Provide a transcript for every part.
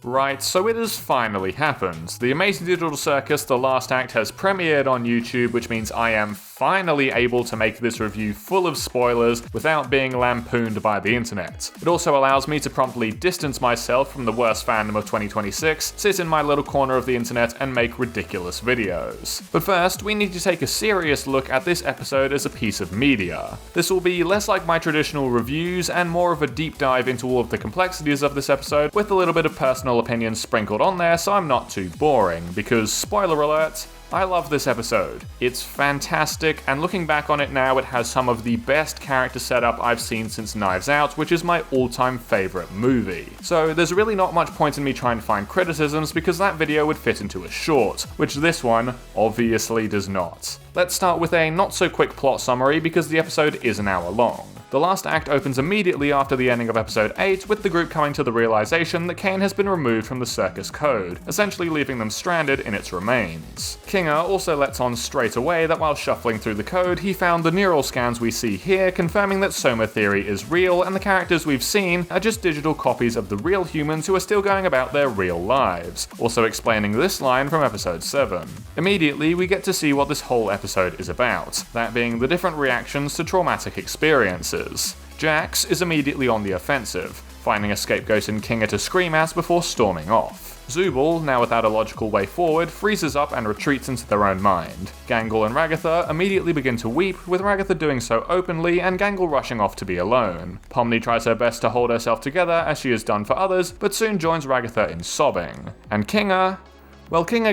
Right, so it has finally happened. The Amazing Digital Circus, the last act, has premiered on YouTube, which means I am finally able to make this review full of spoilers without being lampooned by the internet. It also allows me to promptly distance myself from the worst fandom of 2026, sit in my little corner of the internet and make ridiculous videos. But first, we need to take a serious look at this episode as a piece of media. This will be less like my traditional reviews and more of a deep dive into all of the complexities of this episode, with a little bit of personal opinions sprinkled on there so I'm not too boring, because spoiler alert, I love this episode. It's fantastic, and looking back on it now, it has some of the best character setup I've seen since Knives Out, which is my all-time favourite movie. So there's really not much point in me trying to find criticisms, because that video would fit into a short, which this one obviously does not. Let's start with a not-so-quick plot summary, because the episode is an hour long. The last act opens immediately after the ending of episode 8, with the group coming to the realization that Kane has been removed from the circus code, essentially leaving them stranded in its remains. Kinger also lets on straight away that while shuffling through the code, he found the neural scans we see here, confirming that Soma theory is real and the characters we've seen are just digital copies of the real humans who are still going about their real lives, also explaining this line from episode 7. Immediately, we get to see what this whole episode is about, that being the different reactions to traumatic experiences. Jax is immediately on the offensive, finding a scapegoat in Kinger to scream at before storming off. Zubul, now without a logical way forward, freezes up and retreats into their own mind. Gangle and Ragatha immediately begin to weep, with Ragatha doing so openly and Gangle rushing off to be alone. Pomni tries her best to hold herself together as she has done for others, but soon joins Ragatha in sobbing. And Kinger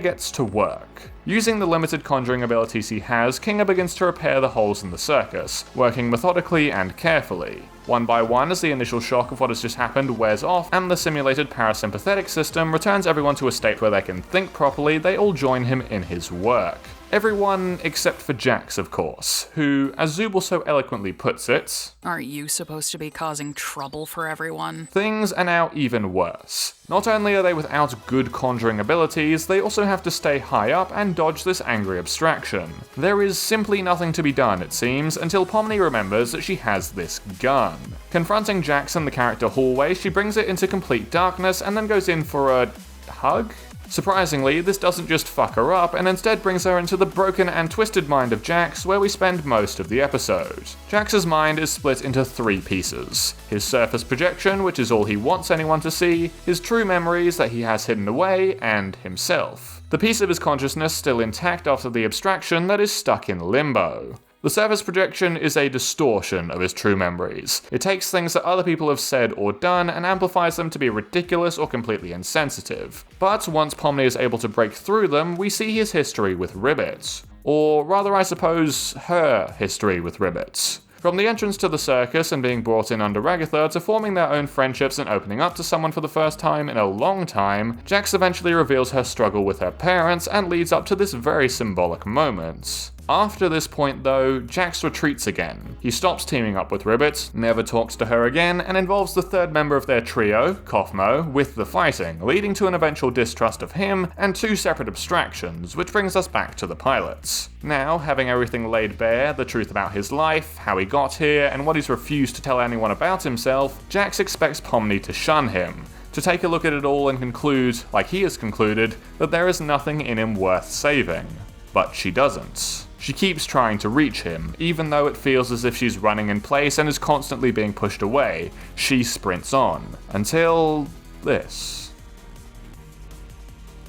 gets to work. Using the limited conjuring abilities he has, Kinger begins to repair the holes in the circus, working methodically and carefully. One by one, as the initial shock of what has just happened wears off and the simulated parasympathetic system returns everyone to a state where they can think properly, they all join him in his work. Everyone except for Jax, of course, who, as Zubul so eloquently puts it, "Aren't you supposed to be causing trouble for everyone?" Things are now even worse. Not only are they without good conjuring abilities, they also have to stay high up and dodge this angry abstraction. There is simply nothing to be done, it seems, until Pomni remembers that she has this gun. Confronting Jax in the character hallway, she brings it into complete darkness and then goes in for a hug? Surprisingly, this doesn't just fuck her up, and instead brings her into the broken and twisted mind of Jax, where we spend most of the episode. Jax's mind is split into 3 pieces. His surface projection, which is all he wants anyone to see, his true memories that he has hidden away, and himself. The piece of his consciousness still intact after the abstraction that is stuck in limbo. The surface projection is a distortion of his true memories. It takes things that other people have said or done and amplifies them to be ridiculous or completely insensitive. But once Pomni is able to break through them, we see his history with Ribbit. Or rather, I suppose, her history with Ribbit. From the entrance to the circus and being brought in under Ragatha to forming their own friendships and opening up to someone for the first time in a long time, Jax eventually reveals her struggle with her parents and leads up to this very symbolic moment. After this point though, Jax retreats again. He stops teaming up with Ribbit, never talks to her again, and involves the third member of their trio, Kaufmo, with the fighting, leading to an eventual distrust of him and 2 separate abstractions, which brings us back to the pilots. Now, having everything laid bare, the truth about his life, how he got here, and what he's refused to tell anyone about himself, Jax expects Pomni to shun him, to take a look at it all and conclude, like he has concluded, that there is nothing in him worth saving. But she doesn't. She keeps trying to reach him, even though it feels as if she's running in place and is constantly being pushed away. She sprints on, until this.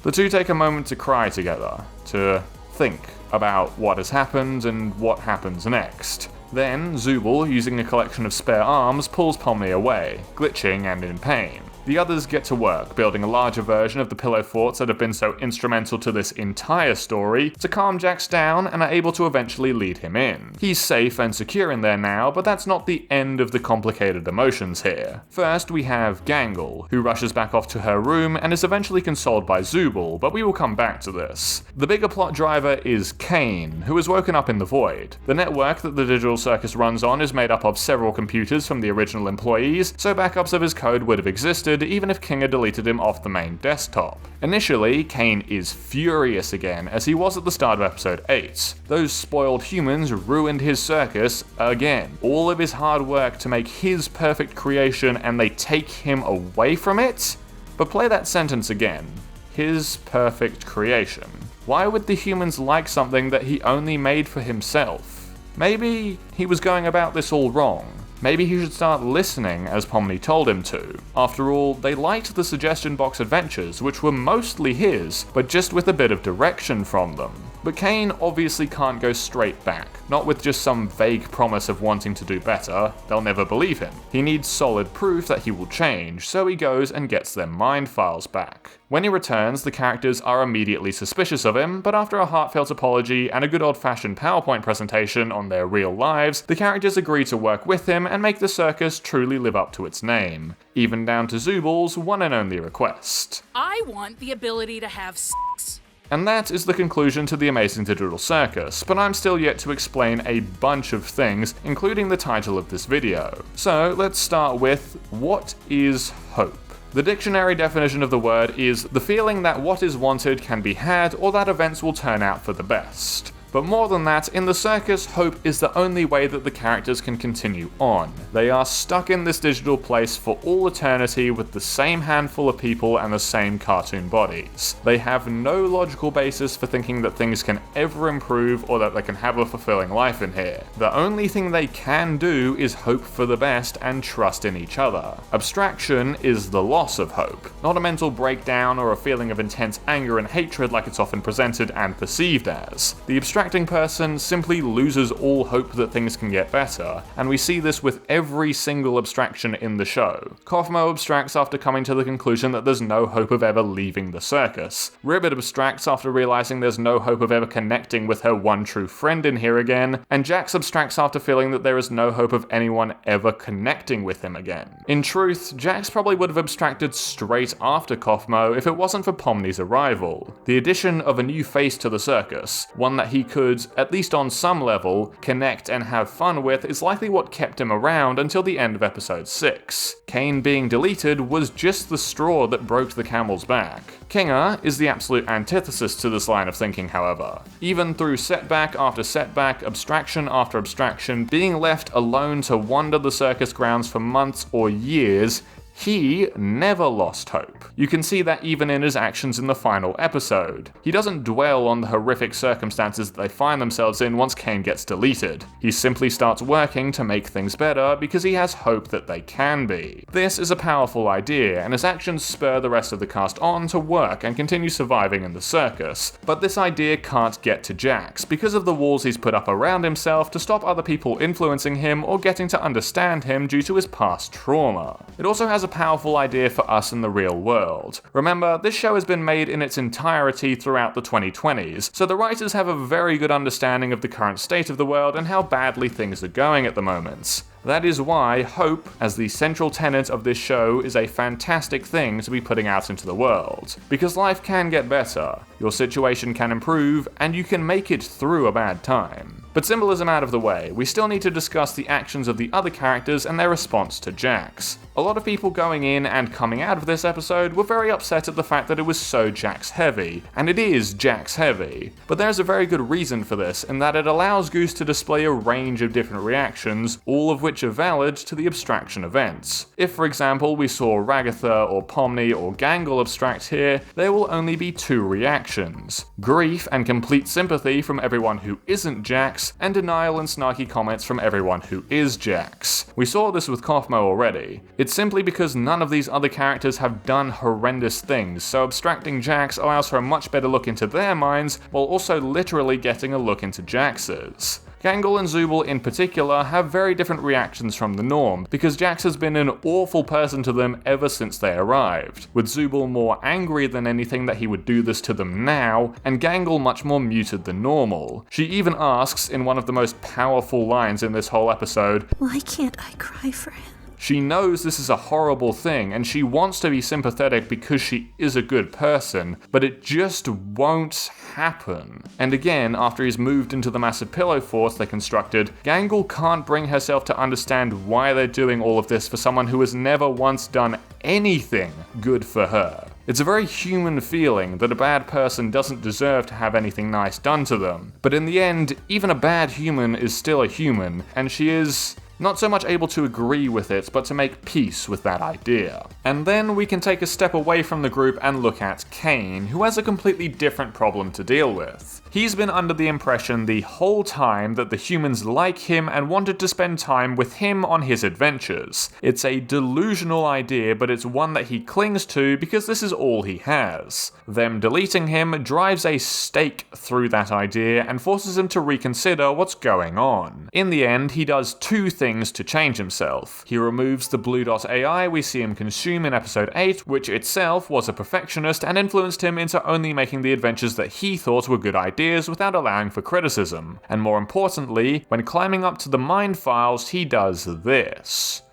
The two take a moment to cry together, to think about what has happened and what happens next. Then, Zubul, using a collection of spare arms, pulls Pomni away, glitching and in pain. The others get to work, building a larger version of the pillow forts that have been so instrumental to this entire story, to calm Jax down and are able to eventually lead him in. He's safe and secure in there now, but that's not the end of the complicated emotions here. First, we have Gangle, who rushes back off to her room and is eventually consoled by Zubul, but we will come back to this. The bigger plot driver is Kane, who has woken up in the void. The network that the Digital Circus runs on is made up of several computers from the original employees, so backups of his code would have existed even if Kinger deleted him off the main desktop. Initially, Kane is furious again, as he was at the start of episode 8. Those spoiled humans ruined his circus again. All of his hard work to make his perfect creation and they take him away from it? But play that sentence again. His perfect creation. Why would the humans like something that he only made for himself? Maybe he was going about this all wrong. Maybe he should start listening as Pomni told him to. After all, they liked the suggestion box adventures, which were mostly his, but just with a bit of direction from them. But Kane obviously can't go straight back, not with just some vague promise of wanting to do better. They'll never believe him. He needs solid proof that he will change, so he goes and gets their mind files back. When he returns, the characters are immediately suspicious of him, but after a heartfelt apology and a good old-fashioned PowerPoint presentation on their real lives, the characters agree to work with him and make the circus truly live up to its name, even down to Zubal's one and only request. I want the ability to have sex. And that is the conclusion to the Amazing Digital Circus, but I'm still yet to explain a bunch of things, including the title of this video. So let's start with, what is hope? The dictionary definition of the word is the feeling that what is wanted can be had or that events will turn out for the best. But more than that, in the circus, hope is the only way that the characters can continue on. They are stuck in this digital place for all eternity with the same handful of people and the same cartoon bodies. They have no logical basis for thinking that things can ever improve or that they can have a fulfilling life in here. The only thing they can do is hope for the best and trust in each other. Abstraction is the loss of hope, not a mental breakdown or a feeling of intense anger and hatred like it's often presented and perceived as. The abstracting person simply loses all hope that things can get better, and we see this with every single abstraction in the show. Cosmo abstracts after coming to the conclusion that there's no hope of ever leaving the circus. Ribbit abstracts after realizing there's no hope of ever connecting with her one true friend in here again, and Jax abstracts after feeling that there is no hope of anyone ever connecting with him again. In truth, Jax probably would have abstracted straight after Cosmo if it wasn't for Pomni's arrival. The addition of a new face to the circus, one that he could, at least on some level, connect and have fun with, is likely what kept him around until the end of episode 6. Kane being deleted was just the straw that broke the camel's back. Kinga is the absolute antithesis to this line of thinking, however. Even through setback after setback, abstraction after abstraction, being left alone to wander the circus grounds for months or years, he never lost hope. You can see that even in his actions in the final episode. He doesn't dwell on the horrific circumstances that they find themselves in once Kane gets deleted. He simply starts working to make things better because he has hope that they can be. This is a powerful idea, and his actions spur the rest of the cast on to work and continue surviving in the circus. But this idea can't get to Jax because of the walls he's put up around himself to stop other people influencing him or getting to understand him due to his past trauma. It also has a powerful idea for us in the real world. Remember, this show has been made in its entirety throughout the 2020s, so the writers have a very good understanding of the current state of the world and how badly things are going at the moment. That is why hope, as the central tenet of this show, is a fantastic thing to be putting out into the world. Because life can get better, your situation can improve, and you can make it through a bad time. But symbolism out of the way, we still need to discuss the actions of the other characters and their response to Jax. A lot of people going in and coming out of this episode were very upset at the fact that it was so Jax heavy, and it is Jax heavy. But there's a very good reason for this, in that it allows Goose to display a range of different reactions, all of which are valid to the abstraction events. If, for example, we saw Ragatha or Pomni or Gangle abstract here, there will only be two reactions: grief and complete sympathy from everyone who isn't Jax, and denial and snarky comments from everyone who is Jax. We saw this with Cosmo already. It's simply because none of these other characters have done horrendous things, so abstracting Jax allows for a much better look into their minds, while also literally getting a look into Jax's. Gangle and Zubal in particular have very different reactions from the norm, because Jax has been an awful person to them ever since they arrived, with Zubal more angry than anything that he would do this to them now, and Gangle much more muted than normal. She even asks, in one of the most powerful lines in this whole episode, "Why can't I cry for him?" She knows this is a horrible thing, and she wants to be sympathetic because she is a good person, but it just won't happen. And again, after he's moved into the massive pillow force they constructed, Gangle can't bring herself to understand why they're doing all of this for someone who has never once done anything good for her. It's a very human feeling that a bad person doesn't deserve to have anything nice done to them. But in the end, even a bad human is still a human, and she is Not so much able to agree with it, but to make peace with that idea. And then we can take a step away from the group and look at Kane, who has a completely different problem to deal with. He's been under the impression the whole time that the humans like him and wanted to spend time with him on his adventures. It's a delusional idea, but it's one that he clings to because this is all he has. Them deleting him drives a stake through that idea and forces him to reconsider what's going on. In the end, he does two things to change himself. He removes the blue dot AI we see him consume in episode 8, which itself was a perfectionist and influenced him into only making the adventures that he thought were good ideas without allowing for criticism. And more importantly, when climbing up to the mind files, he does this.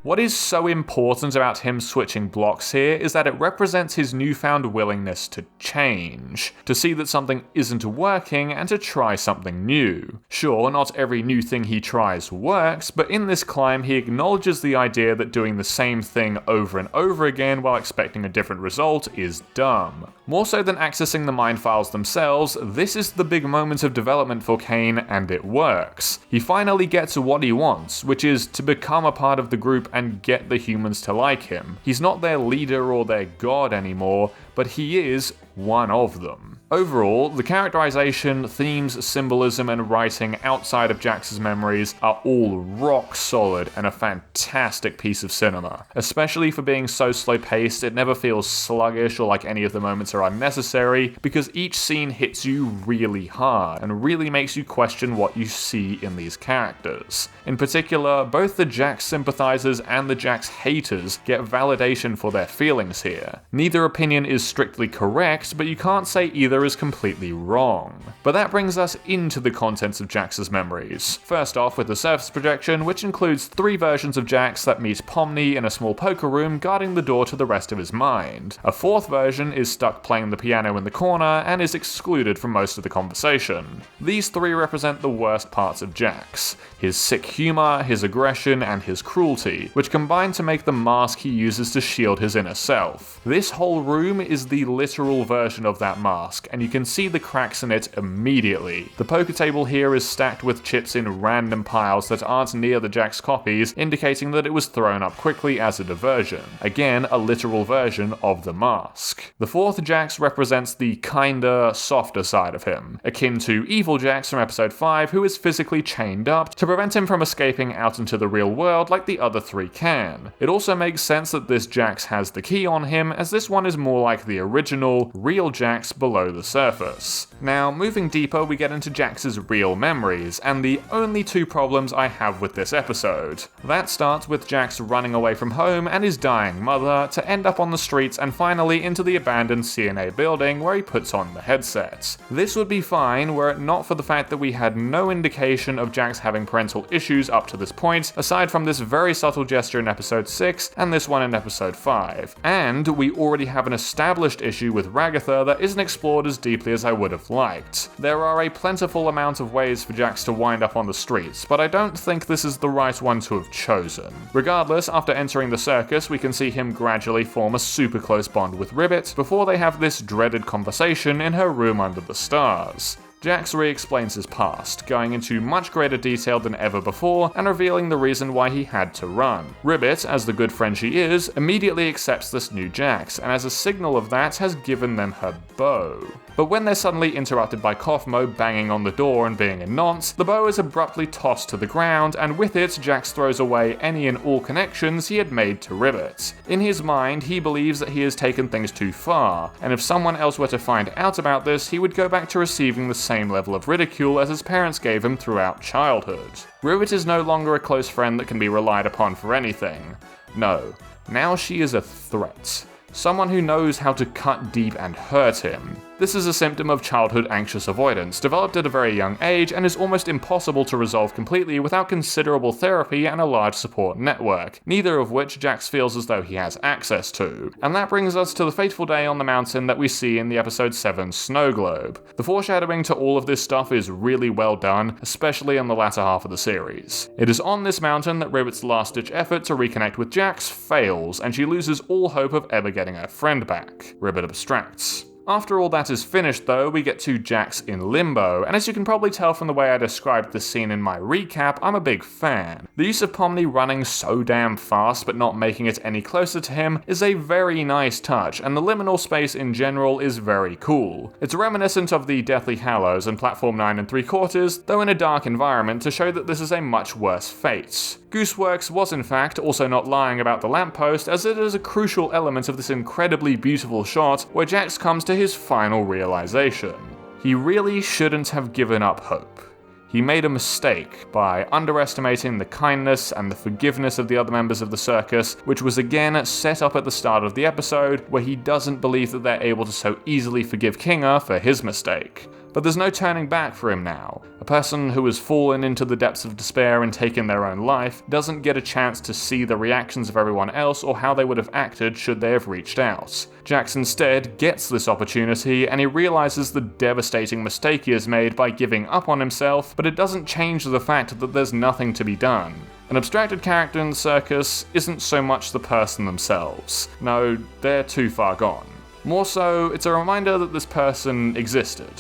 What is so important about him switching blocks here is that it represents his newfound willingness to change, to see that something isn't working and to try something new. Sure, not every new thing he tries works, but in this climb he acknowledges the idea that doing the same thing over and over again while expecting a different result is dumb. More so than accessing the mind files themselves, this is the big moment of development for Kane, and it works. He finally gets what he wants, which is to become a part of the group and get the humans to like him. He's not their leader or their god anymore, but he is one of them. Overall, the characterization, themes, symbolism, and writing outside of Jax's memories are all rock solid and a fantastic piece of cinema. Especially for being so slow-paced, it never feels sluggish or like any of the moments are unnecessary, because each scene hits you really hard and really makes you question what you see in these characters. In particular, both the Jax sympathizers and the Jax haters get validation for their feelings here. Neither opinion is strictly correct, but you can't say either is completely wrong. But that brings us into the contents of Jax's memories. First off with the surface projection, which includes 3 versions of Jax that meet Pomni in a small poker room guarding the door to the rest of his mind. A 4th version is stuck playing the piano in the corner and is excluded from most of the conversation. These 3 represent the worst parts of Jax: his sick humor, his aggression, and his cruelty, which combine to make the mask he uses to shield his inner self. This whole room is the literal version of that mask, and you can see the cracks in it immediately. The poker table here is stacked with chips in random piles that aren't near the Jax copies, indicating that it was thrown up quickly as a diversion. Again, a literal version of the mask. The 4th Jax represents the kinder, softer side of him, akin to Evil Jax from episode 5, who is physically chained up to prevent him from escaping out into the real world like the other 3 can. It also makes sense that this Jax has the key on him, as this one is more like the original, real Jax below the surface. Now, moving deeper, we get into Jax's real memories, and the only 2 problems I have with this episode. That starts with Jax running away from home and his dying mother, to end up on the streets and finally into the abandoned CNA building where he puts on the headset. This would be fine were it not for the fact that we had no indication of Jax having parental issues up to this point, aside from this very subtle gesture in episode 6 and this one in episode 5. And we already have an established issue with Ragatha that isn't explored as deeply as I would have liked. There are a plentiful amount of ways for Jax to wind up on the streets, but I don't think this is the right one to have chosen. Regardless, after entering the circus, we can see him gradually form a super close bond with Ribbit before they have this dreaded conversation in her room under the stars. Jax re-explains his past, going into much greater detail than ever before and revealing the reason why he had to run. Ribbit, as the good friend she is, immediately accepts this new Jax, and as a signal of that has given them her bow. But when they're suddenly interrupted by Kaufmo banging on the door and being a nonce, the bow is abruptly tossed to the ground, and with it, Jax throws away any and all connections he had made to Ribbit. In his mind, he believes that he has taken things too far, and if someone else were to find out about this, he would go back to receiving the same level of ridicule as his parents gave him throughout childhood. Ribbit is no longer a close friend that can be relied upon for anything. No, now she is a threat. Someone who knows how to cut deep and hurt him. This is a symptom of childhood anxious avoidance, developed at a very young age and is almost impossible to resolve completely without considerable therapy and a large support network, neither of which Jax feels as though he has access to. And that brings us to the fateful day on the mountain that we see in the episode 7 Snow Globe. The foreshadowing to all of this stuff is really well done, especially in the latter half of the series. It is on this mountain that Ribbit's last-ditch effort to reconnect with Jax fails, and she loses all hope of ever getting her friend back. Ribbit abstracts. After all that is finished though, we get to Jax in limbo, and as you can probably tell from the way I described this scene in my recap, I'm a big fan. The use of Pomni running so damn fast but not making it any closer to him is a very nice touch, and the liminal space in general is very cool. It's reminiscent of the Deathly Hallows and Platform 9 3/4, though in a dark environment to show that this is a much worse fate. Gooseworx was in fact also not lying about the lamppost, as it is a crucial element of this incredibly beautiful shot where Jax comes to his final realization. He really shouldn't have given up hope. He made a mistake by underestimating the kindness and the forgiveness of the other members of the circus, which was again set up at the start of the episode, where he doesn't believe that they're able to so easily forgive Kinga for his mistake. But there's no turning back for him now. A person who has fallen into the depths of despair and taken their own life doesn't get a chance to see the reactions of everyone else or how they would have acted should they have reached out. Jax instead gets this opportunity, and he realizes the devastating mistake he has made by giving up on himself, but it doesn't change the fact that there's nothing to be done. An abstracted character in the circus isn't so much the person themselves. No, they're too far gone. More so, it's a reminder that this person existed.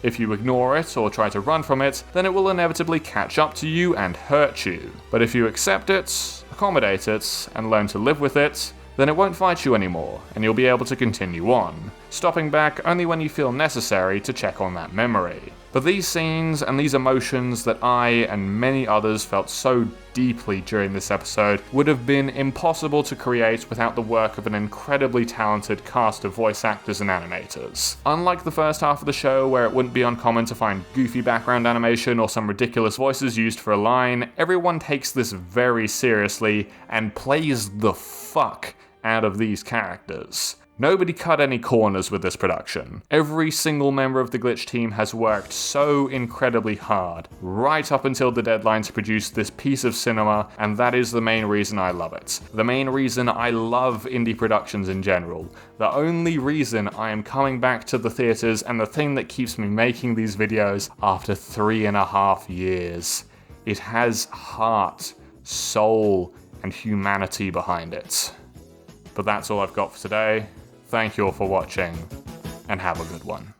If you ignore it or try to run from it, then it will inevitably catch up to you and hurt you. But if you accept it, accommodate it, and learn to live with it, then it won't fight you anymore, and you'll be able to continue on, stopping back only when you feel necessary to check on that memory. But these scenes and these emotions that I and many others felt so deeply during this episode would have been impossible to create without the work of an incredibly talented cast of voice actors and animators. Unlike the first half of the show, where it wouldn't be uncommon to find goofy background animation or some ridiculous voices used for a line, everyone takes this very seriously and plays the fuck out of these characters. Nobody cut any corners with this production. Every single member of the Glitch team has worked so incredibly hard, right up until the deadline to produce this piece of cinema, and that is the main reason I love it. The main reason I love indie productions in general. The only reason I am coming back to the theaters, and the thing that keeps me making these videos after 3.5 years. It has heart, soul, and humanity behind it. But that's all I've got for today. Thank you all for watching, and have a good one.